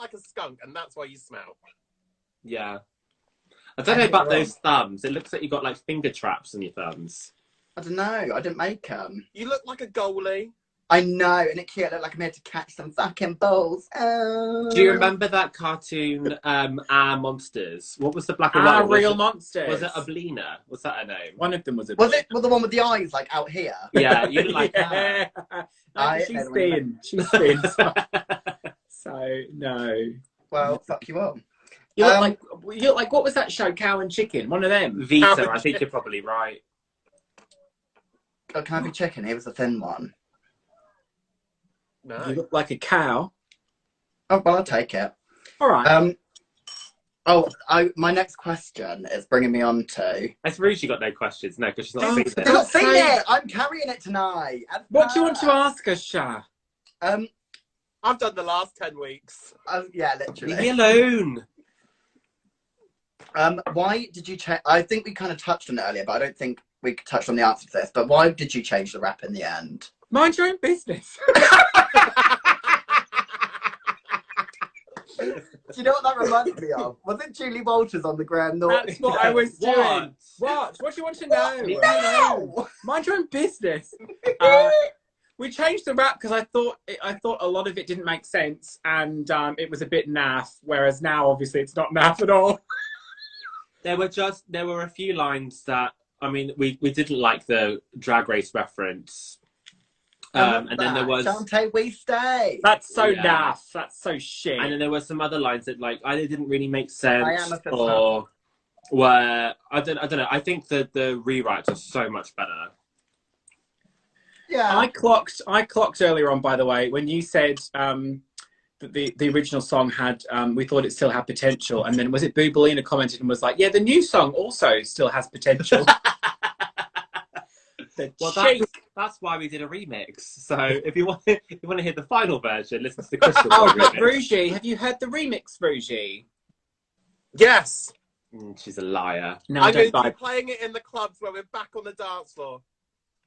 like a skunk, and that's why you smell. Yeah. I don't know about those thumbs. It looks like you've got like finger traps on your thumbs. I don't know. I didn't make them. You look like a goalie. I know, and it cute. Look like I'm here to catch some fucking balls. Oh. Do you remember that cartoon, Our Monsters? What was the black and white? Our Real Monsters. Was it Oblina? Was that her name? One of them was. Was it the one with the eyes like out here? Yeah, you look like her. She's thin. She's thin. So no. Well, fuck you all. You look like what was that show? Cow and Chicken. One of them. Vita. I think you're probably right. Oh, can I be chicken? He was the thin one. No. You look like a cow. Oh, well, I'll take it. All right. My next question is bringing me on to... Has Rougie got no questions? No, because she's not seen She's it. not seen it! I'm carrying it tonight. What do you want to ask us, Shah? I've done the last 10 weeks. Yeah, literally. Leave me alone. Why did you change? I think we kind of touched on it earlier, but I don't think we touched on the answer to this. But why did you change the rap in the end? Mind your own business. Do you know what that reminded me of? Was it Julie Walters on the Graham Norton? That's what I was doing. What do you want to know? No! Mind your own business. We changed the rap because I thought a lot of it didn't make sense, and it was a bit naff. Whereas now, obviously, it's not naff at all. There were a few lines that, I mean, we didn't like the Drag Race reference. And then there was Shantae, we stay. That's so naff. That's so shit. And then there were some other lines that like either didn't really make sense I am a fifth or were I don't know. I think that the rewrites are so much better. Yeah. I clocked earlier on, by the way, when you said that the original song had we thought it still had potential, and then was it Boobalina commented and was like, yeah, the new song also still has potential. Well, that's why we did a remix. So if you want to hear the final version, listen to the Crystal Ball remix. Rougie, have you heard the remix, Rougie? Yes. She's a liar. No, I'm going to be playing it in the clubs where we're back on the dance floor.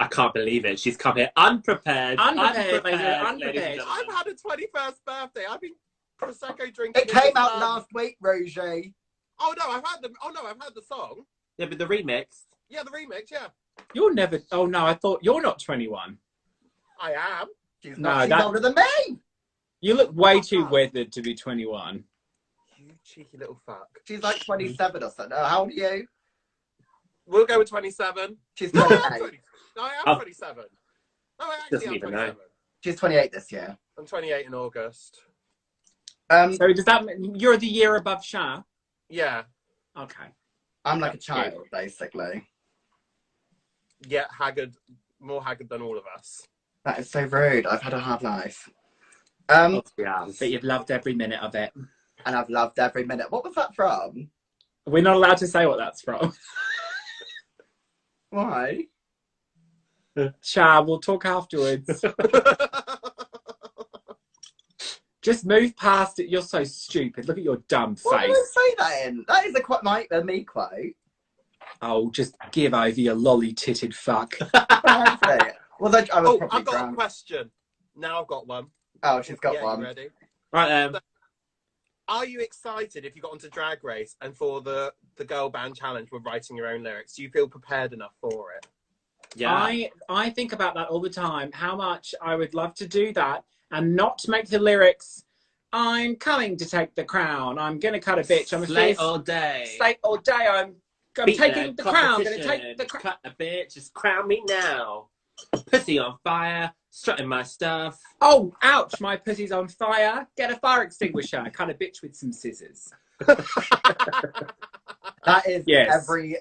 I can't believe it. She's come here unprepared. Unprepared. Ladies. I've had a 21st birthday. I've been Prosecco drinking. It came out last week, Rougie. Oh no, I've had the song. Yeah, but the remix. Yeah, the remix. Yeah. You're never. Oh no, I thought you're not 21. I am. She's older than me. You look way too weathered to be 21. You cheeky little fuck. She's like 27 or something. How old are you? We'll go with 27. She's No, 28. I am 27. No, I actually am 27. She's 28 this year. I'm 28 in August. So does that mean you're the year above Shah? Yeah. Okay. I'm like a child, basically. Yeah, more haggard than all of us. That is so rude. I've had a hard life. But you've loved every minute of it. And I've loved every minute. What was that from? We're not allowed to say what that's from. Why? Shah, we'll talk afterwards. Just move past it. You're so stupid. Look at your dumb face. What did I say that in? That is a me quote. Oh, just give over, you lolly-titted fuck. Well, I was probably I've got drunk. a question. Now I've got one. Oh, she's got one. You ready? Right. Are you excited if you got onto Drag Race and for the girl band challenge with writing your own lyrics? Do you feel prepared enough for it? Yeah. I think about that all the time. How much I would love to do that and not make the lyrics. I'm coming to take the crown. I'm gonna cut a bitch. I'm a slate all day. Slate all day. I'm taking the crown. I'm gonna take the crown. Cut a bitch. Just crown me now. Pussy on fire. Strutting my stuff. Oh, ouch! My pussy's on fire. Get a fire extinguisher. Cut a bitch with some scissors. That is every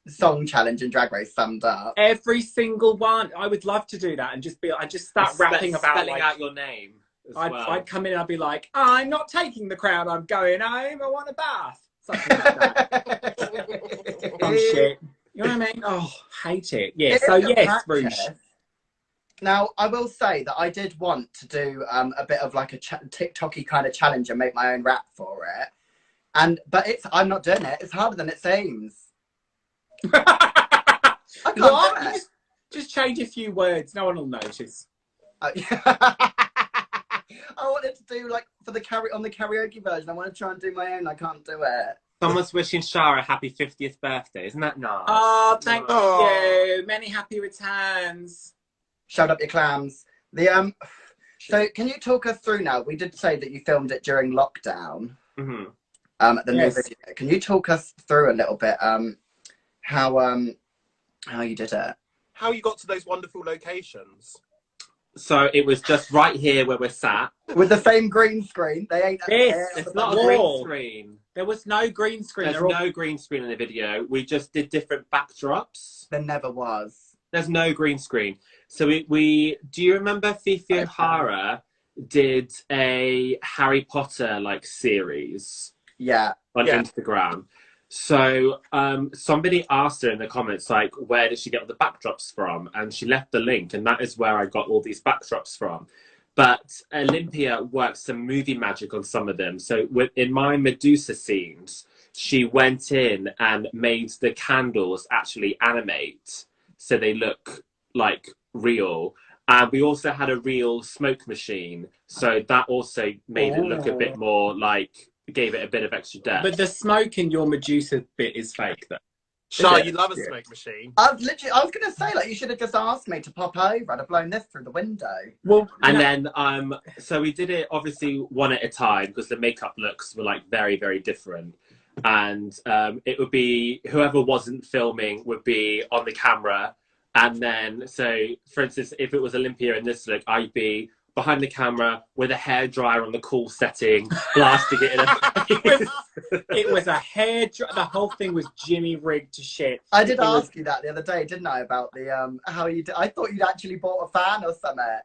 song challenge in Drag Race summed up. Every single one. I would love to do that and just start rapping about spelling out your name. I'd come in and I'd be like, I'm not taking the crown. I'm going home. I want a bath. Something like that. Oh shit! You know what I mean? Oh, hate it. Yeah. So yes, Rouge. Now, I will say that I did want to do a bit of like a TikTok-y kind of challenge and make my own rap for it. But I'm not doing it. It's harder than it seems. I can't do it. Just change a few words. No one will notice. I wanted to do like for the on the karaoke version. I want to try and do my own. I can't do it. Someone's wishing Shara a happy 50th birthday. Isn't that nice? Oh, thank Oh. you. Many happy returns. Shut up, your clams. The So can you talk us through now? We did say that you filmed it during lockdown. Mm-hmm. The new video. Can you talk us through a little bit how you did it? How you got to those wonderful locations? So it was just right here where we're sat. With the same green screen. They ain't. It's not a green screen. There was no green screen. There's no green screen in the video. We just did different backdrops. There never was. There's no green screen. So we do you remember Fifi O'Hara did a Harry Potter like series? Yeah. On Instagram. So somebody asked her in the comments, like, where did she get all the backdrops from? And she left the link, and that is where I got all these backdrops from. But Olympia worked some movie magic on some of them. So in my Medusa scenes, she went in and made the candles actually animate so they look like real. And we also had a real smoke machine. So that also made it look a bit more like, gave it a bit of extra depth. But the smoke in your Medusa bit is fake, though. Shah, you love a smoke machine. I was going to say, like, you should have just asked me to pop over. I'd have blown this through the window. Well, and then, so we did it obviously one at a time because the makeup looks were like very, very different. And it would be whoever wasn't filming would be on the camera. And then, so for instance, if it was Olympia in this look, I'd be behind the camera with a hairdryer on the cool setting, blasting it in a face. It was a the whole thing was Jimmy rigged to shit. I did ask you that the other day, didn't I, about the how you did. I thought you'd actually bought a fan or something.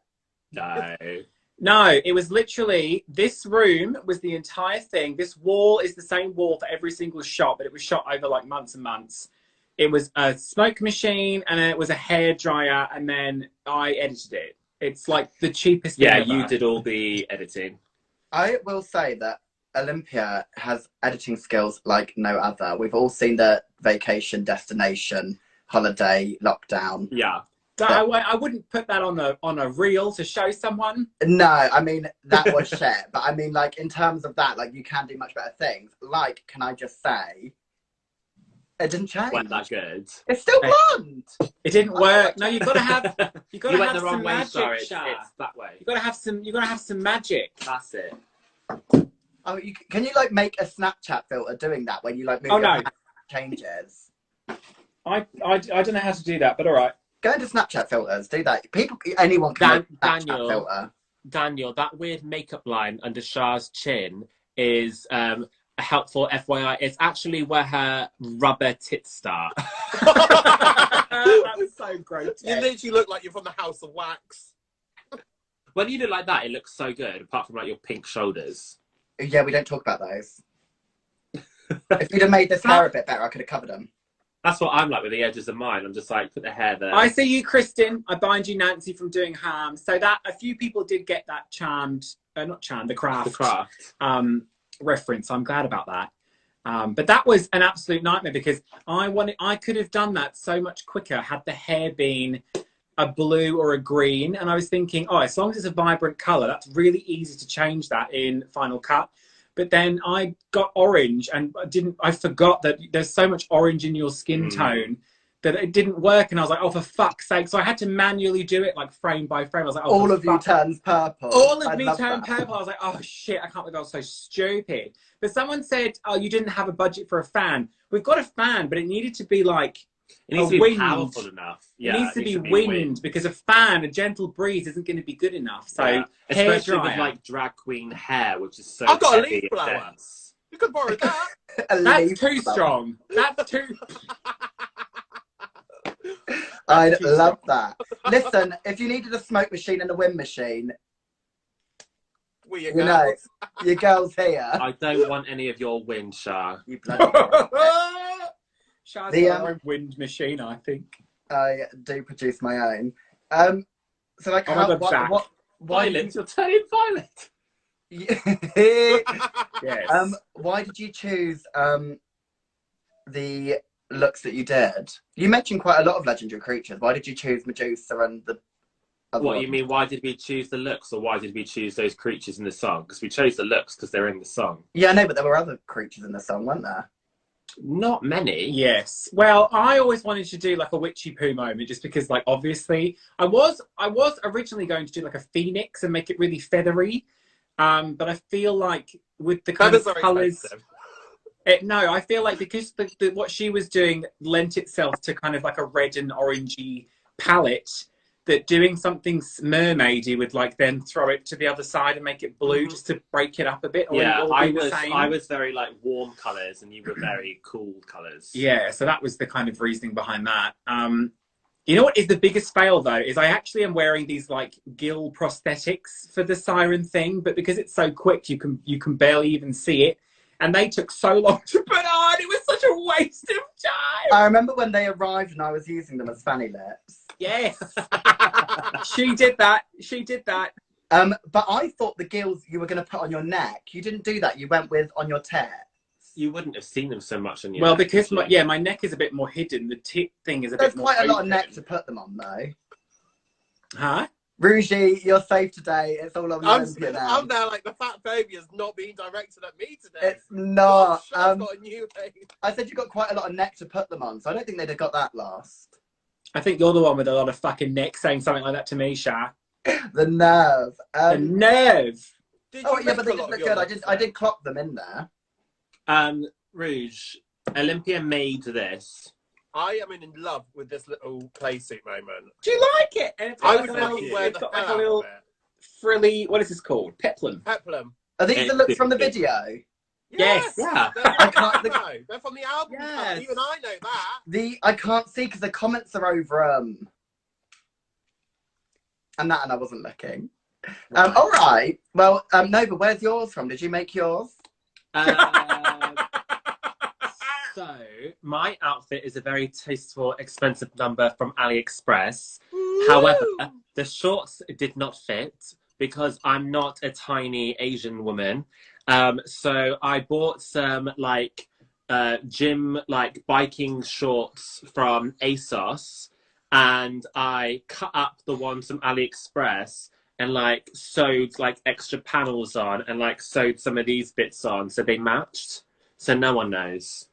No, it was literally, this room was the entire thing. This wall is the same wall for every single shot, but it was shot over like months and months. It was a smoke machine, and then it was a hairdryer, and then I edited it. It's like the cheapest thing ever. You did all the editing. I will say that Olympia has editing skills like no other. We've all seen the vacation, destination, holiday, lockdown. Yeah. I wouldn't put that on a reel to show someone. No, I mean, that was shit. But I mean, like, in terms of that, like, you can do much better things. Like, can I just say, it didn't change. Wasn't that good? It's still blonde. It didn't work. No, you've got to have. You got to went have the wrong some way, magic. sorry. It's that way. You got to have some. You got to have some magic. That's it. Oh, can you like make a Snapchat filter doing that when you like move your changes? I don't know how to do that, but all right. Go into Snapchat filters. Do that. Anyone can make a Snapchat filter. Daniel, that weird makeup line under Shah's chin is a helpful FYI. It's actually where her rubber tits start. That was so gross. You literally look like you're from the House of Wax. When you look like that, it looks so good, apart from like your pink shoulders. Yeah, we don't talk about those. If you'd have made this hair a bit better, I could have covered them. That's what I'm like with the edges of mine. I'm just like, put the hair there. I see you, Kristen. I bind you, Nancy, from doing harm. So that a few people did get that the craft reference. I'm glad about that. But that was an absolute nightmare because I could have done that so much quicker had the hair been a blue or a green. And I was thinking, oh, as long as it's a vibrant color, that's really easy to change that in Final Cut. But then I got orange and I forgot that there's so much orange in your skin tone that it didn't work. And I was like, oh, for fuck's sake. So I had to manually do it like frame by frame. I was like, oh, all of you turns purple. All of me turned purple. I was like, oh shit, I can't believe I was so stupid. But someone said, oh, you didn't have a budget for a fan. We've got a fan, but it needed to be like, it needs to be powerful enough. Yeah, it needs to be wind because a fan, a gentle breeze isn't going to be good enough. So especially with like drag queen hair, which is so I've got a heavy leaf blower. You could borrow that. That's too strong. That's too. I love that. Listen, if you needed a smoke machine and a wind machine, you know, your girl's here. I don't want any of your wind, Shah. You bloody Shah's got her own wind machine, I think. I do produce my own. So like, Violet, you're turning violet. Yes. Why did you choose the looks that you did? You mentioned quite a lot of legendary creatures. Why did you choose Medusa and the What you mean? Why did we choose the looks, or why did we choose those creatures in the song? Because we chose the looks because they're in the song. Yeah, no, but there were other creatures in the song, weren't there? Not many. Yes. Well, I always wanted to do like a witchy poo moment, just because, like, obviously, I was originally going to do like a phoenix and make it really feathery, but I feel like with the kind of colours. No, I feel like because what she was doing lent itself to kind of like a red and orangey palette, that doing something mermaidy would like then throw it to the other side and make it blue just to break it up a bit. Yeah, I was very like warm colours and you were very cool colours. Yeah, so that was the kind of reasoning behind that. You know what is the biggest fail though, is I actually am wearing these like gill prosthetics for the siren thing, but because it's so quick, you can barely even see it. And they took so long to put on. It was such a waste of time. I remember when they arrived and I was using them as fanny lips. Yes. She did that. But I thought the gills you were going to put on your neck. You didn't do that. You went with on your tits. You wouldn't have seen them so much on your neck. Well, because my neck is a bit more hidden. The tit thing is a bit more There's quite a lot of open. neck to put them on, though. Huh? Rougie, you're safe today. It's all on Novympia now. I'm now like the fat phobia's not being directed at me today. It's not. I've got a new name. I said you got quite a lot of neck to put them on, so I don't think they'd have got that lost. I think you're the one with a lot of fucking neck saying something like that to me, Sha. The nerve. The nerve. Yeah, but they did look good. I did clock them in there. Rouge, Olympia made this. I am in love with this little playsuit moment. Do you like it? And it's got like a little frilly, what is this called? Peplum. Are these the looks from the video? Yes. Yeah. They're from the album. Yes. Even I know that. I can't see because the comments are over and I wasn't looking. Right. All right. Well, Nova, where's yours from? Did you make yours? So, my outfit is a very tasteful, expensive number from AliExpress. Ooh. However, the shorts did not fit because I'm not a tiny Asian woman. So I bought some gym biking shorts from ASOS, and I cut up the ones from AliExpress and sewed extra panels on and sewed some of these bits on so they matched. So no one knows.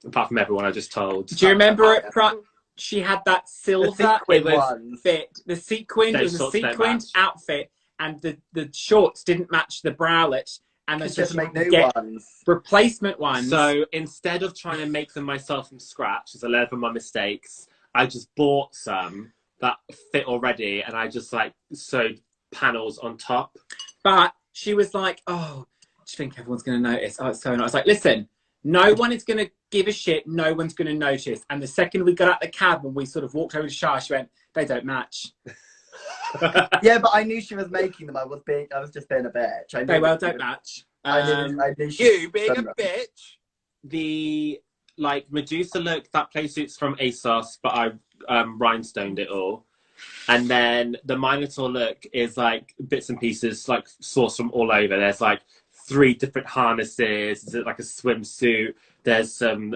Apart from everyone I just told. Do you remember she had that silver fit, the sequined, it was a sequined outfit, and the shorts didn't match the bralette, and there's just make new ones, replacement ones. So instead of trying to make them myself from scratch, as I learned from my mistakes, I just bought some that fit already, and I just sewed panels on top. But she was like, "Oh, do you think everyone's going to notice?" Oh, it's so nice. I was like, "Listen, no one is going to give a shit. No one's going to notice." And the second we got out the cab and we sort of walked over to Shah, she went, "They don't match." Yeah, but I knew she was making them. I was just being a bitch. They don't match. I knew you being a bitch. The Medusa look, that playsuit's from ASOS, but I rhinestoned it all. And then the Minotaur look is bits and pieces sourced from all over. There's 3 different harnesses. It's like a swimsuit. There's some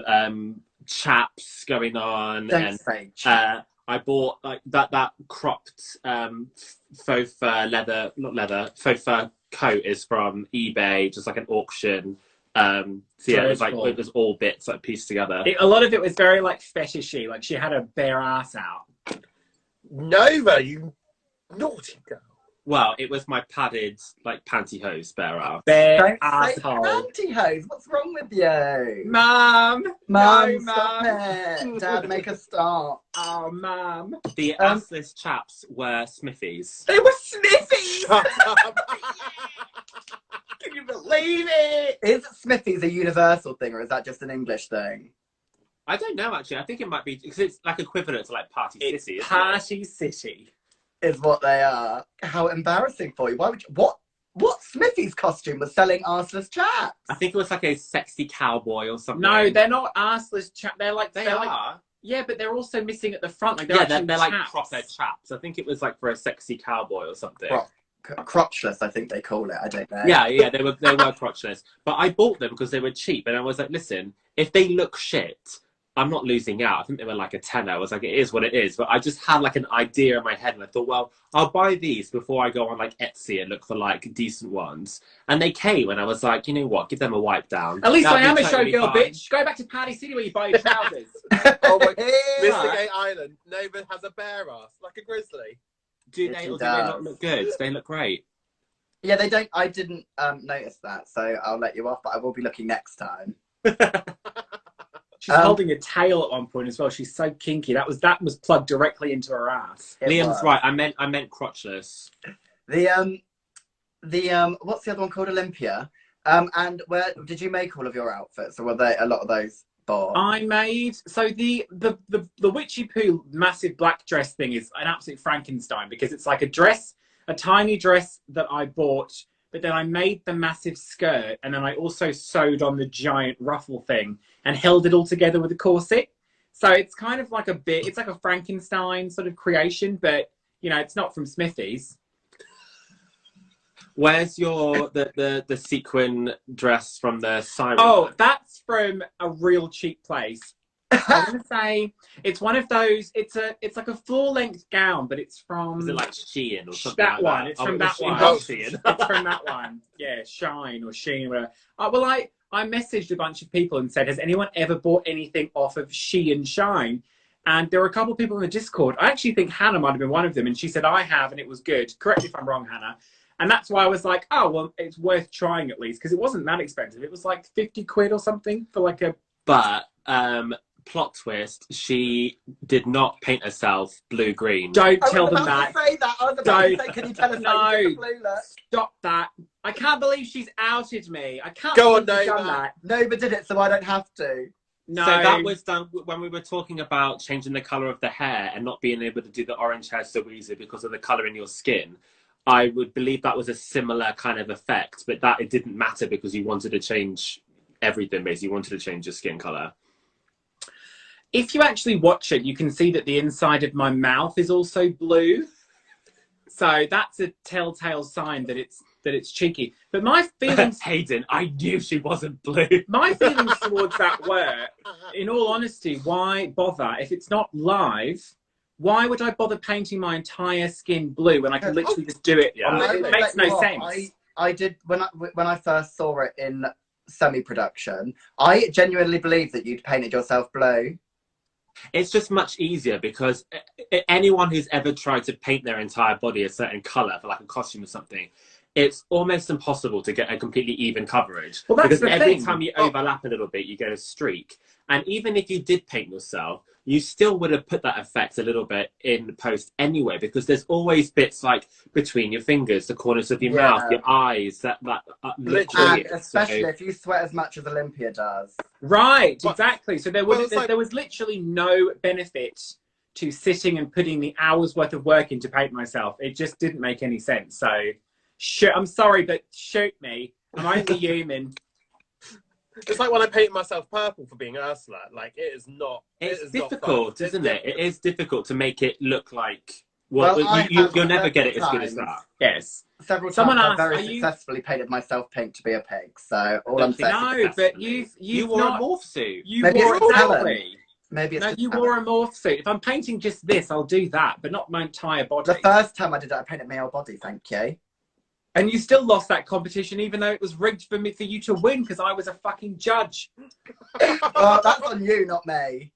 chaps going on. I bought that cropped faux fur faux fur coat is from eBay, just an auction. So yeah, it was all bits pieced together. A lot of it was very fetishy. She had her bare ass out. Nova, you naughty girl. Well, it was my padded, pantyhose bare ass. Bare asshole. Pantyhose? What's wrong with you? Mum! Mum, stop it. Dad, make a start. Oh, Mum. The assless chaps were Smithies. They were Smithies! Shut up. Can you believe it? Is Smithies a universal thing, or is that just an English thing? I don't know, actually. I think it might be, because it's equivalent to Party City, isn't Party City. Is what they are. How embarrassing for you. Why would you... What Smithy's costume was selling arseless chaps? I think it was a sexy cowboy or something. No, they're not arseless chaps. They're they are. Yeah, but they're also missing at the front. They're proper chaps. I think it was for a sexy cowboy or something. Crotchless, I think they call it. I don't know. Yeah, they were crotchless. But I bought them because they were cheap, and I was like, listen, if they look shit, I'm not losing out. I think they were like a tenner. I was like, it is what it is. But I just had like an idea in my head, and I thought, well, I'll buy these before I go on like Etsy and look for like decent ones. And they came, and I was like, you know what? Give them a wipe down. At least I am a totally showgirl, fine. bitch. Go back to Party City where you buy your trousers. Oh my, Mr. Gay Island. Nova has a bare ass, like a grizzly. Do they not look good? They look great. Yeah, they don't. I didn't notice that, so I'll let you off. But I will be looking next time. She's holding a tail at one point as well. She's so kinky. That was plugged directly into her ass. Liam's right. I meant crotchless. The what's the other one called? Olympia. And where did you make all of your outfits, or were they a lot of those bought? I made the witchy poo massive black dress thing is an absolute Frankenstein, because it's like a tiny dress that I bought, but then I made the massive skirt, and then I also sewed on the giant ruffle thing and held it all together with a corset. So it's kind of like it's like a Frankenstein sort of creation, but you know, it's not from Smithy's. Where's your the sequin dress from the Siren? Oh, that's from a real cheap place. I'm gonna say it's one of those. It's like a full length gown, but it's from. Is it like Shein or something? That like one. That? It's from that one. Shein. It's from that one. Yeah, Shine or Shein, whatever. Well, I messaged a bunch of people and said, has anyone ever bought anything off of She and Shine? And there were a couple of people in the Discord. I actually think Hannah might have been one of them, and she said, I have, and it was good. Correct me if I'm wrong, Hannah. And that's why I was like, oh, well, it's worth trying at least, because it wasn't that expensive. It was like 50 quid or something for like a... But, plot twist, she did not paint herself blue-green. Don't tell them that. Say that. I was about to say, can you tell us how you did the blue look? Stop that. I can't believe she's outed me. I can't Go on, believe she's done Nova. that. Nova did it, so I don't have to. No. So that was done when we were talking about changing the colour of the hair and not being able to do the orange hair so easy because of the colour in your skin. I would believe that was a similar kind of effect, but that it didn't matter because you wanted to change everything, basically. You wanted to change your skin colour. If you actually watch it, you can see that the inside of my mouth is also blue. So that's a telltale sign that it's cheeky. But my feelings... Hayden, I knew she wasn't blue. My feelings towards that were, in all honesty, why bother? If it's not live, why would I bother painting my entire skin blue when I can literally just do it? Yeah. It makes no sense. I did, when I first saw it in semi-production, I genuinely believed that you'd painted yourself blue. It's just much easier because anyone who's ever tried to paint their entire body a certain colour for like a costume or something, it's almost impossible to get a completely even coverage. Well, that's because the every thing. time you overlap a little bit, you get a streak. And even if you did paint yourself, you still would have put that effect a little bit in post anyway, because there's always bits like between your fingers, the corners of your mouth, your eyes, that look And weird. especially So- if you sweat as much as Olympia does. Right, exactly. So there was Well, there was literally no benefit to sitting and putting the hours worth of work in to paint myself. It just didn't make any sense. So, I'm sorry, but shoot me. I'm only human. It's like when I painted myself purple for being Ursula. Like, it is not. It's not difficult, fun. isn't it? It is difficult to make it look like. Well, You'll never get it as good as times. that. Yes. Several Someone times asked, I've very are you- successfly painted myself pink to be a pig. So all Don't I'm think saying. No, but you wore not, a morph suit. You Maybe wore it's talent. exactly. Maybe it's No, just you talent. wore a morph suit. If I'm painting just this, I'll do that, but not my entire body. The first time I did it, I painted my whole body. Thank you. And you still lost that competition, even though it was rigged for you to win, because I was a fucking judge. Well, that's on you, not me.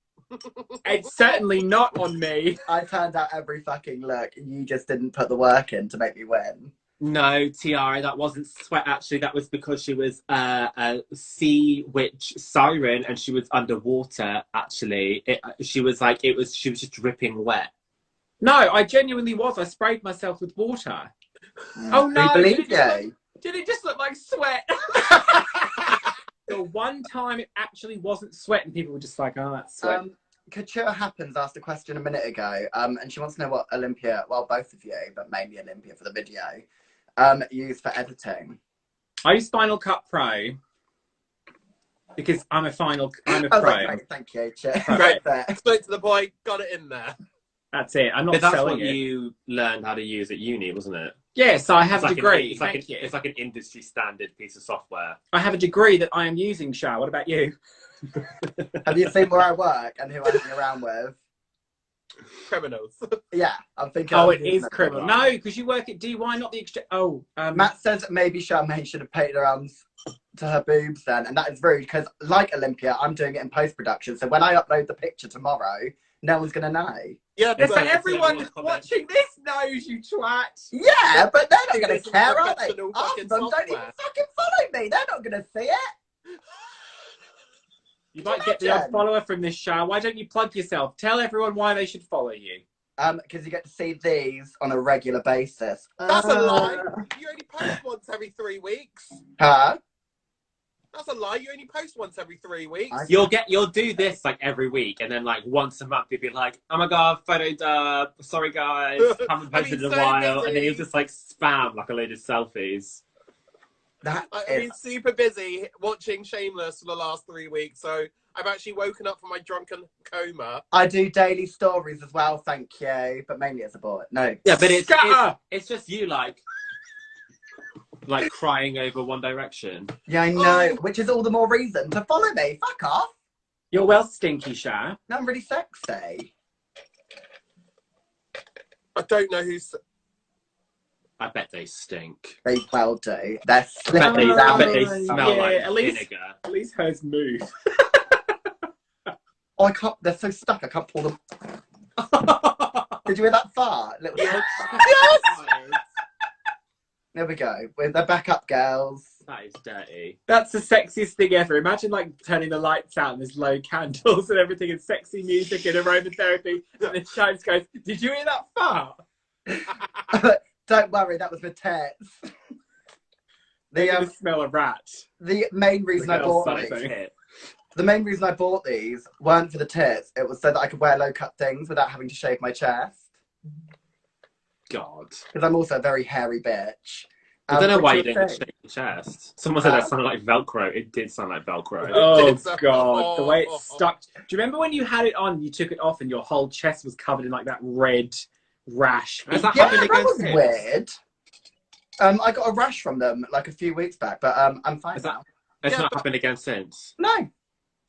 It's certainly not on me. I turned out every fucking look, and you just didn't put the work in to make me win. No, Tiara, that wasn't sweat. Actually, that was because she was a sea witch siren, and she was underwater. Actually, she was just dripping wet. No, I genuinely was. I sprayed myself with water. Oh no! We believe did you. it just look like sweat? The one time it actually wasn't sweat, and people were just like, "Oh, that's sweat." Couture Happens asked a question a minute ago, and she wants to know what Olympia, well, both of you, but mainly Olympia for the video, use for editing. I use Final Cut Pro because I'm a Oh, pro. great, thank you. Cheers. Great. There. Straight to the point, got it in there. That's it. I'm not But that's selling what it. you learned how to use at uni, wasn't it? Yes, I have It's a like degree. It's like an industry standard piece of software. I have a degree that I am using, Shah. What about you? Have you seen where I work and who I hang around with? Criminals. Yeah, I'm thinking. Oh, of it is that criminal. one. No, because you work at DY, not the exchange. Oh, Matt says that maybe Charmaine should have painted her arms to her boobs then, and that is rude because, like Olympia, I'm doing it in post production. So when I upload the picture tomorrow, no one's gonna know. Yeah, Yes, but but everyone watching this knows you twat. Yeah, but they're not gonna It's care, are they? professional Half fucking of them don't even software. fucking follow me. They're not gonna see it. You might get the odd follower from this show. Why don't you plug yourself? Tell everyone why they should follow you. Because you get to see these on a regular basis. That's a lie. You only post once every 3 weeks. Huh? That's a lie. You only post once every 3 weeks. You'll do this like every week, and then like once a month you'll be like, oh my god, photo dub. Sorry guys, haven't posted in a so while, busy. and then you'll just like spam like a load of selfies. That I've is... been super busy watching Shameless for the last 3 weeks, so I've actually woken up from my drunken coma. I do daily stories as well, thank you, but mainly as a boy. No. Yeah, but Scatter! it's just you like crying over One Direction. Yeah, I know, which is all the more reason to follow me. Fuck off. You're well stinky, Sha. No, I'm really sexy. I don't know who's... I bet they stink. They well do. They're I slipping down. bet they me. smell Yeah, like at least- vinegar. At least hers move. Oh, I can't. They're so stuck. I can't pull them. Did you hear that fart? Little Yes! There we go. They're back up, girls. That is dirty. That's the sexiest thing ever. Imagine like turning the lights out and there's low candles and everything and sexy music and aromatherapy. And the show just goes, did you hear that fart? Don't worry, that was the tits. They're gonna smell a rat. The main reason I bought these. The main reason I bought these weren't for the tits. It was so that I could wear low cut things without having to shave my chest. God. Because I'm also a very hairy bitch. I don't know why you which didn't is shake your chest. Someone said that sounded like Velcro. It did sound like Velcro. Oh god, the way it stuck. Do you remember when you had it on, you took it off and your whole chest was covered in like that red rash? Has that yeah, happened that against was him? weird. I got a rash from them like a few weeks back, but I'm fine now. It's Yeah, not but- happened again since. No.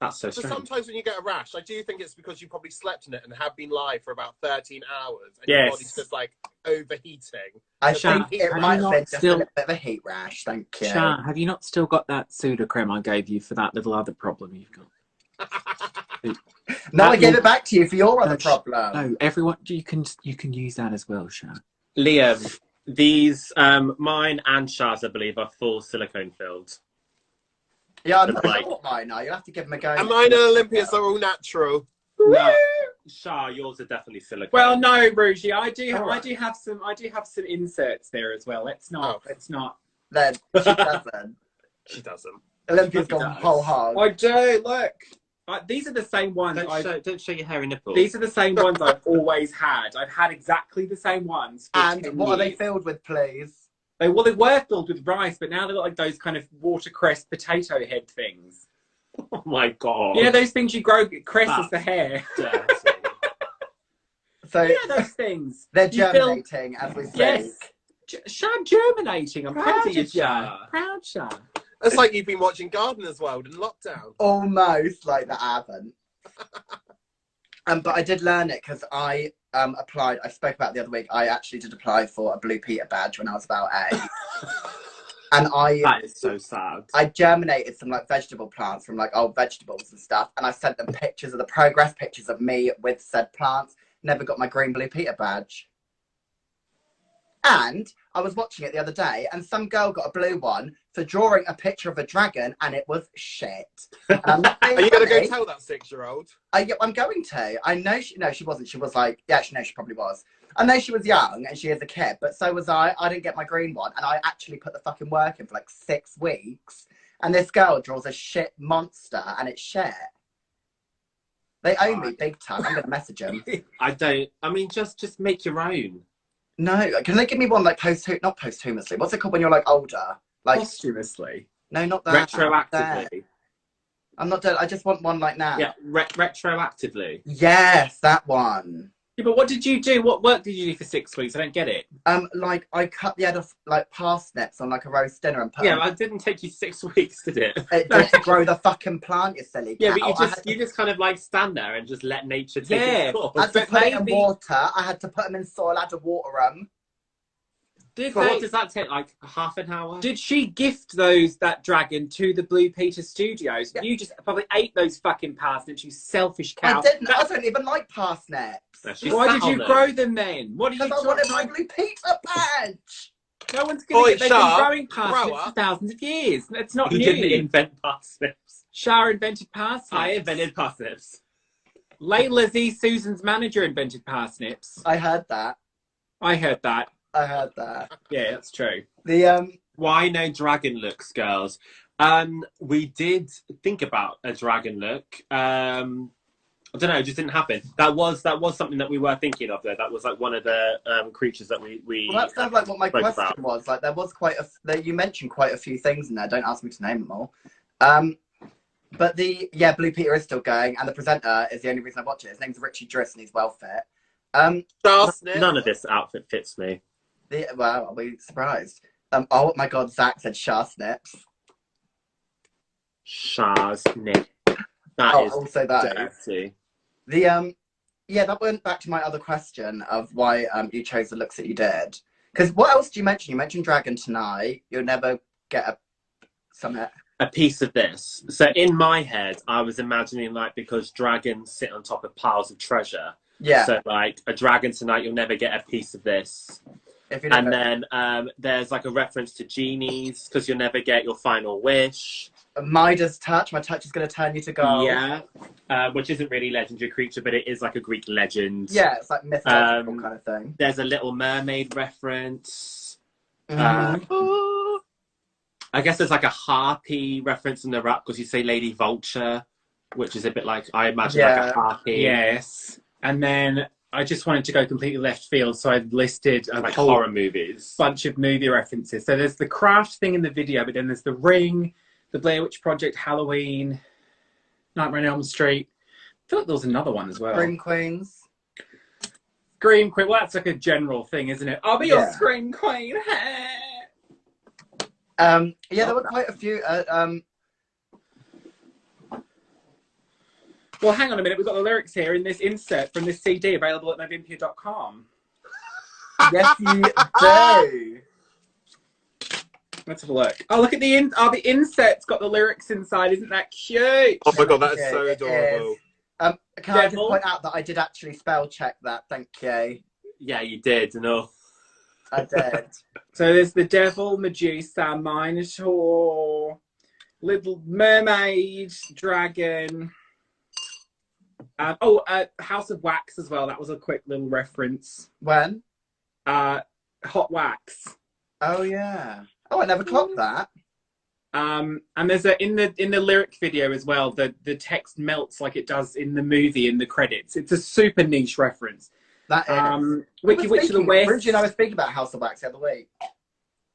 That's so So strange. sometimes when you get a rash, I do think it's because you probably slept in it and have been live for about 13 hours. And your Yes. body's just like overheating. I So think it have might you have not been just still- a little bit of a heat rash, thank you. Sha, have you not still got that Sudocrem I gave you for that little other problem you've got? No, I That gave will- it back to you for your other No, problem. No, everyone, you can use that as well, Sha. Liam, these mine and Shah's, I believe, are full silicone filled. Yeah, I'm not Like- sure what mine are. You'll have to give them a go. And mine and Olympia's are all natural. No, Shah, yours are definitely silicone. Well, no, Rougie, I do Alright. have some inserts there as well. Let's not. Then she doesn't. She doesn't. Olympia's She gone does. whole hog. I do. Look, these are the same ones. don't show your hairy nipple. These are the same ones I've always had. I've had exactly the same ones. For And 10 what are they years. filled with, please? They were filled with rice, but now they've got like those kind of watercress potato head things. Oh my god. You know those things you grow cress as That's the hair. dirty. So You know those things. they're You fill- germinating as we speak. Yes. Shah germinating. I'm proud of you, Shah. Shah. Proud, Shah. It's like you've been watching Gardener's World in lockdown. Almost like that I haven't. But I did learn it because I applied. I spoke about it the other week. I actually did apply for a Blue Peter badge when I was about 8. And That is so sad. I germinated some like vegetable plants from like old vegetables and stuff, and I sent them pictures of the progress pictures of me with said plants. Never got my green Blue Peter badge. And I was watching it the other day, and some girl got a blue one for drawing a picture of a dragon, and it was shit. Are you going to go tell that 6-year-old? I'm going to. I know she. No, she wasn't. She was like, yeah, she probably was. I know she was young and she is a kid, but so was I. I didn't get my green one, and I actually put the fucking work in for like 6 weeks. And this girl draws a shit monster, and it's shit. They owe me big time. I'm gonna message them. I mean, just make your own. No, can they give me one like not posthumously? What's it called when you're like older? Like Posthumously. no, not that. Retroactively. I'm not dead. I just want one like now. Yeah, retroactively. Yes, that one. Yeah, but what did you do? What work did you do for 6 weeks? I don't get it. Like I cut the head off like parsnips on like a roast dinner and put Yeah, them. it didn't take you 6 weeks, did it? It did to grow the fucking plant, you silly Yeah, cow. but you just kind of like stand there and just let nature take its course. I had to But put it in maybe- water. I had to put them in soil. I had to water them. So what does that take? Like half an hour? Did she gift that dragon to the Blue Peter Studios? Yeah. You just probably ate those fucking parsnips, you selfish cow. I didn't. I don't even like parsnips. No, she Why sat did on you them. grow them then? What are you Because I wanted my trying? Blue Peter bench. No one's going to Oi, get. They've been Shah, growing parsnips grower. for thousands of years. It's not You new. didn't invent parsnips. Shah invented parsnips. I invented parsnips. Layla Z, Susan's manager, invented parsnips. I heard that. I heard that. I heard that. Yeah, that's true. The Why no dragon looks, girls? We did think about a dragon look. I don't know, it just didn't happen. That was something that we were thinking of though. That was like one of the creatures that we Well, that sounds like what my spoke question about. was. Like, there was you mentioned quite a few things in there. Don't ask me to name them all. But Blue Peter is still going, and the presenter is the only reason I watch it. His name's Richie Driss, and he's well fit. Charsnip. None of this outfit fits me. Well, I'll be surprised. Oh my God, Zach said Sharsnips. Sharsnip. That is also that. dirty. That went back to my other question of why you chose the looks that you did. Because what else did you mention? You mentioned Dragon tonight. You'll never get A piece of this. So in my head, I was imagining like because dragons sit on top of piles of treasure. Yeah. So like a dragon tonight, you'll never get a piece of this. If you And then there's like a reference to genies because you'll never get your final wish. Midas touch. My touch is going to turn you to gold. Yeah, which isn't really legendary creature, but it is like a Greek legend. Yeah, it's like mythological kind of thing. There's a Little Mermaid reference. Mhm. I guess there's like a harpy reference in the rap because you say Lady Vulture, which is a bit like, I imagine like a harpy. Yes. And then I just wanted to go completely left field, so I've listed a Like whole horror movies. bunch of movie references. So there's the craft thing in the video, but then there's the Ring, the Blair Witch Project, Halloween, Nightmare on Elm Street. I feel like there was another one as well. Scream Queens. Scream Queen. Well, that's like a general thing, isn't it? I'll be your Yeah. Scream Queen. There were quite a few. Well, hang on a minute. We've got the lyrics here in this insert from this CD available at Novympia.com. Yes, you do. Let's have a look. Oh, look at the insert's got the lyrics inside. Isn't that cute? Oh my God, that is so It adorable. is. Can I just Devil. point out that I did actually spell check that? Thank you. Yeah, you did. No. I did. So there's the Devil, Medusa, Minotaur, Little Mermaid, Dragon. House of Wax as well. That was a quick little reference. When? Hot Wax. Oh yeah. Oh, I never clocked that. And there's in the lyric video as well. The text melts like it does in the movie in the credits. It's a super niche reference. That is. Wicked Witch of the West. Rougie and I was speaking about House of Wax the other week.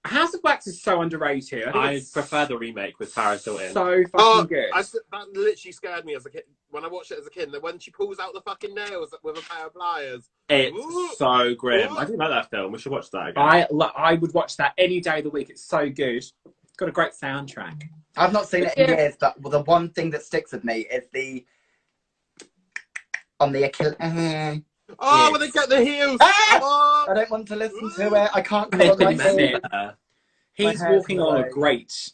House of Wax is so underrated. I think I it's prefer the remake with Paris Hilton. so fucking Oh, good. that literally scared me as a kid when I watched it as a kid. When she pulls out the fucking nails with a pair of pliers. It's so grim. Ooh. I didn't like that film. We should watch that again. I would watch that any day of the week. It's so good. It's got a great soundtrack. I've not seen it in years, but the one thing that sticks with me is on the Achilles. Oh, Yes. when they get the heels. Ah! Oh. I don't want to listen to it. I can't And then cover my put it in head. it. hair's He's walking on a away. grate,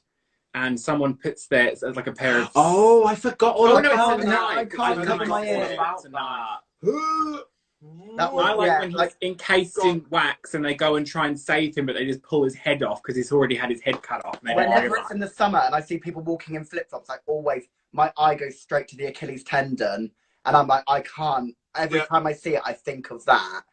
and someone puts there as like a pair of. Oh, I forgot all Oh, about no, it's that. tonight. I can't It's cover my tonight. ears. It's tonight. That was- I like yeah, when he's like- encased in wax and they go and try and save him, but they just pull his head off because he's already had his head cut off. And they don't Whenever realise. it's in the summer and I see people walking in flip-flops, like always, my eye goes straight to the Achilles tendon, and I'm like, I can't. Every Yeah. time I see it, I think of that.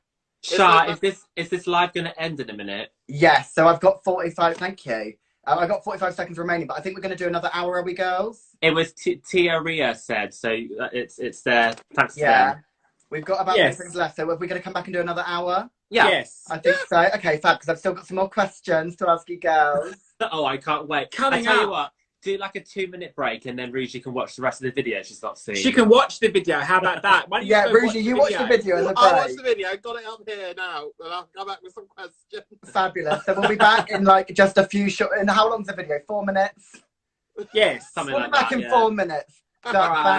Shah, It's is this live going to end in a minute? Yes, so I've got 45. Thank you. I've got 45 seconds remaining, but I think we're going to do another hour. Are we, girls? It was Tia Ria said, so it's there. Thanks to Yeah. them. We've got about Yes. 6 seconds left, so are we going to come back and do another hour? Yeah. Yes. I think so. Okay, fab, because I've still got some more questions to ask you girls. Oh, I can't wait. Coming I tell up. you what, do like a 2-minute break, and then Rougie can watch the rest of the video she's not seen. She can watch the video. How about that? Why don't you Yeah, go Rougie, you watch the video in the break. I'll watch the video. Got it up here now, and I'll come back with some questions. Fabulous. So we'll be back in like just a few short. And how long's the video? 4 minutes. Yes, Something We'll like be back that, in yeah. 4 minutes. So, Bye.